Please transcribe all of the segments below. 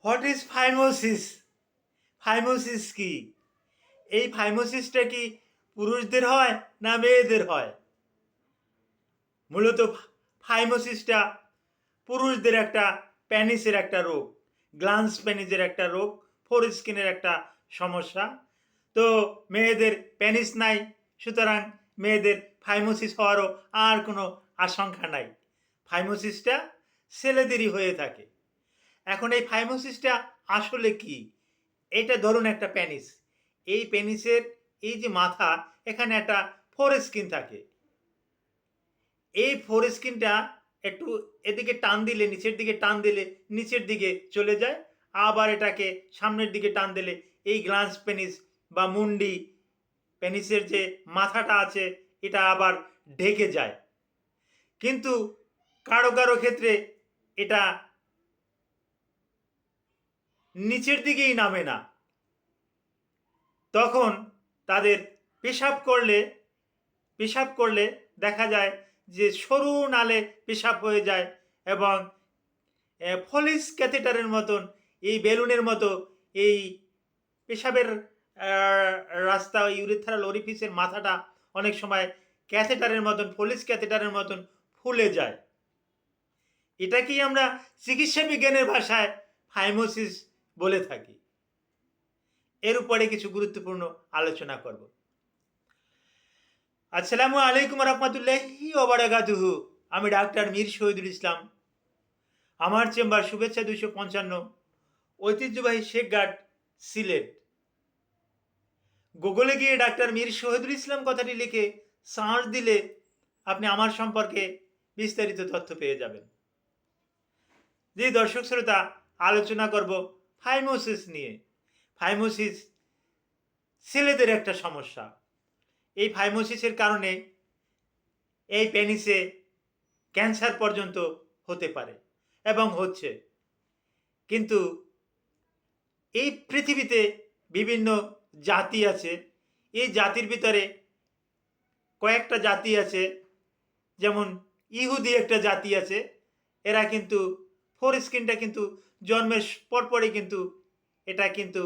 What is phimosis? Phimosis কি? এই ফাইমোসিসটা কি পুরুষদের হয় না মেয়েদের হয়? মূলত ফাইমোসিসটা পুরুষদের একটা প্যানিসের একটা রোগ, গ্লান্স প্যানিসের একটা রোগ, ফোরস্কিনের একটা সমস্যা। তো মেয়েদের প্যানিস নাই, সুতরাং মেয়েদের ফাইমোসিস হওয়ারও আর কোনো আশঙ্কা নাই। ফাইমোসিসটা ছেলেদেরই হয়ে থাকে। এখন এই ফাইমোসিসটা আসলে কি? এটা ধরুন একটা পেনিস। এই পেনিসের এই যে মাথা, এখানে একটা ফোরস্কিন থাকে। এই ফোরস্কিনটা একটু এদিকে টান দিলে, নিচের দিকে টান দিলে নিচের দিকে চলে যায়। আবার এটাকে সামনের দিকে টান দিলে এই গ্লান্স পেনিস বা মুন্ডি, পেনিসের যে মাথাটা আছে, এটা আবার ঢেকে যায়। কিন্তু কারো কারো ক্ষেত্রে এটা নিচের দিকেই নামে না। তখন তাদের পেশাব করলে দেখা যায় যে সরু নালে পেশাব হয়ে যায় এবং ফলিস ক্যাথেটারের মতন, এই বেলুনের মতো এই পেশাবের রাস্তা, ইউরিথ্রাল ওরিফিসের মাথাটা অনেক সময় ক্যাথেটারের মতন, ফলিস ক্যাথেটারের মতন ফুলে যায়। এটাকেই আমরা চিকিৎসা বিজ্ঞানের ভাষায় ফাইমোসিস বলে থাকি। এর উপরে কিছু গুরুত্বপূর্ণ আলোচনা করব। আসসালামু আলাইকুম রহমতুল্লাহি ওবারাকাতুহু। আমি ডাক্তার মীর শহীদুল ইসলাম। আমার চেম্বার শুভেচ্ছা 255, ঐতিহ্যবাহী শেখঘাট, সিলেট। গুগলে গিয়ে ডাক্তার মীর শহীদুল ইসলাম কথাটি লিখে সার্চ দিলে আপনি আমার সম্পর্কে বিস্তারিত তথ্য পেয়ে যাবেন। যে দর্শক শ্রোতা, আলোচনা করব ফাইমোসিস নিয়ে। ফাইমোসিস ছেলেদের একটা সমস্যা। এই ফাইমোসিসের কারণে এই পেনিসে ক্যান্সার পর্যন্ত হতে পারে এবং হচ্ছে। কিন্তু এই পৃথিবীতে বিভিন্ন জাতি আছে। এই জাতির ভিতরে কয়েকটা জাতি আছে, যেমন ইহুদি একটা জাতি আছে। এরা কিন্তু ফোরস্কিনটা কিন্তু জন্মের পরপরই কিন্তু এটা কিন্তু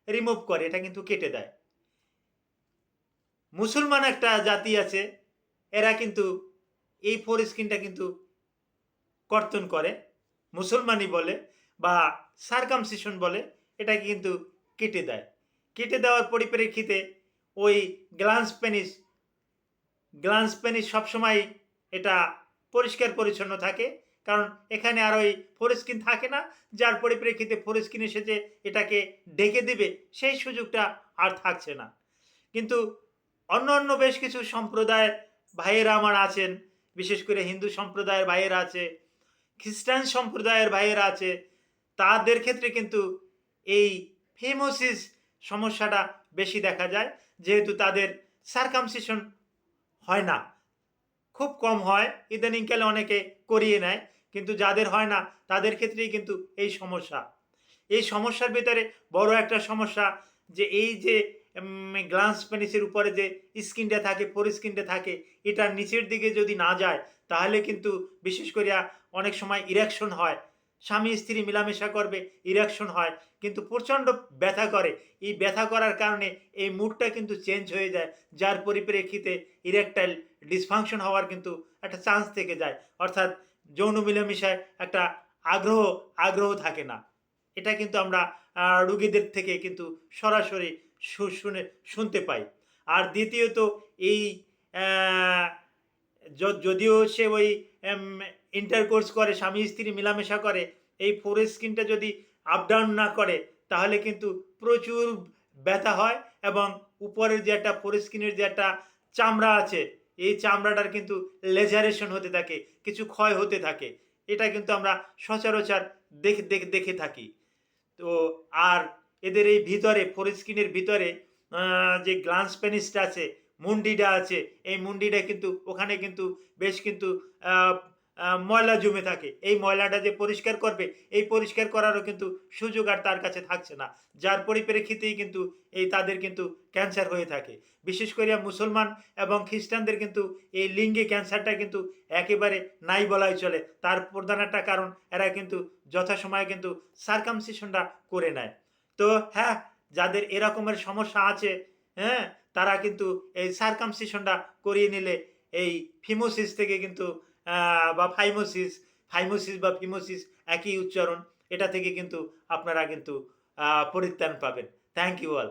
রিমুভ করে, এটা কিন্তু কেটে দেয়। মুসলমান একটা জাতি আছে, এরা কিন্তু এই ফোরস্কিনটা কিন্তু কর্তন করে, মুসলমানই বলে বা সার্কামসিশন বলে, এটাকে কিন্তু কেটে দেয়। কেটে দেওয়ার পরিপ্রেক্ষিতে ওই গ্লান্স পেনিস সবসময় এটা পরিষ্কার পরিচ্ছন্ন থাকে, কারণ এখানে আর ওই ফোরস্কিন থাকে না, যার পরিপ্রেক্ষিতে ফোরস্কিন এসে যে এটাকে ঢেকে দেবে সেই সুযোগটা আর থাকছে না। কিন্তু অন্য অন্য বেশ কিছু সম্প্রদায়ের ভাইয়েরা আমার আছেন, বিশেষ করে হিন্দু সম্প্রদায়ের ভাইয়েরা আছে, খ্রিস্টান সম্প্রদায়ের ভাইয়েরা আছে। তাদের ক্ষেত্রে কিন্তু এই ফেমোসিস সমস্যাটা বেশি দেখা যায়, যেহেতু তাদের সার্কামসিশন হয় না, খুব কম হয়। ইদানিংকালে অনেকে করিয়ে নেয়, কিন্তু যাদের হয় না তাদের ক্ষেত্রেই কিন্তু এই সমস্যা। এই সমস্যার ভিতরে বড় একটা সমস্যা যে এই যে গ্লান্স পেনিসের উপরে যে স্কিনটা থাকে, ফোরস্কিনটা থাকে, এটা নিচের দিকে যদি না যায় তাহলে কিন্তু বিশেষ করে অনেক সময় ইরেকশন হয়। স্বামী স্ত্রী মেলামেশা করবে, ইরেকশন হয়, কিন্তু প্রচণ্ড ব্যথা করে। এই ব্যথা করার কারণে এই মুডটা কিন্তু চেঞ্জ হয়ে যায়, যার পরিপ্রেক্ষিতে ইরেকটাইল ডিসফাংশন হওয়ার কিন্তু একটা চান্স থেকে যায়। অর্থাৎ যৌন মেলামেশায় একটা আগ্রহ আগ্রহ থাকে না। এটা কিন্তু আমরা রুগীদের থেকে কিন্তু সরাসরি শুনতে পাই। আর দ্বিতীয়ত এই যদিও সে ওই ইন্টারকোর্স করে, স্বামী স্ত্রী মেলামেশা করে, এই ফোরস্কিনটা যদি আপ ডাউন না করে তাহলে কিন্তু প্রচুর ব্যথা হয় এবং উপরের যে একটা ফোরস্কিনের যে একটা চামড়া আছে, এই চামড়াটার কিন্তু লেজারেশন হতে থাকে, কিছু ক্ষয় হতে থাকে। এটা কিন্তু আমরা সচরাচর দেখে থাকি। তো আর এদের এই ভিতরে, ফোরস্কিনের ভিতরে যে গ্লান্স পেনিসটা আছে, মুন্ডিটা আছে, এই মুন্ডিটা কিন্তু ওখানে কিন্তু বেশ কিন্তু ময়লা জমে থাকে। এই ময়লাটা যে পরিষ্কার করবে, এই পরিষ্কার করারও কিন্তু সুযোগ আর তার কাছে থাকছে না। যার পরিপ্রেক্ষিতেই কিন্তু তাদের কিন্তু ক্যান্সার হয়ে থাকে। বিশেষ কইরা মুসলমান এবং খ্রিস্টানদের কিন্তু এই লিঙ্গে ক্যান্সারটা কিন্তু একেবারে নাই বলাই চলে। তার প্রধান একটা কারণ এরা কিন্তু যথাসময়ে কিন্তু circumcision টা করে নেয়। তো হ্যাঁ, যাদের এরকমের সমস্যা আছে, হ্যাঁ? তারা কিন্তু এই circumcision টা করিয়ে নিলে এই ফিমোসিস থেকে কিন্তু বা ফাইমোসিস বা ফিমোসিস একই উচ্চারণ। এটা থেকে কিন্তু আপনারা কিন্তু পরিত্রাণ পাবেন। Thank you all.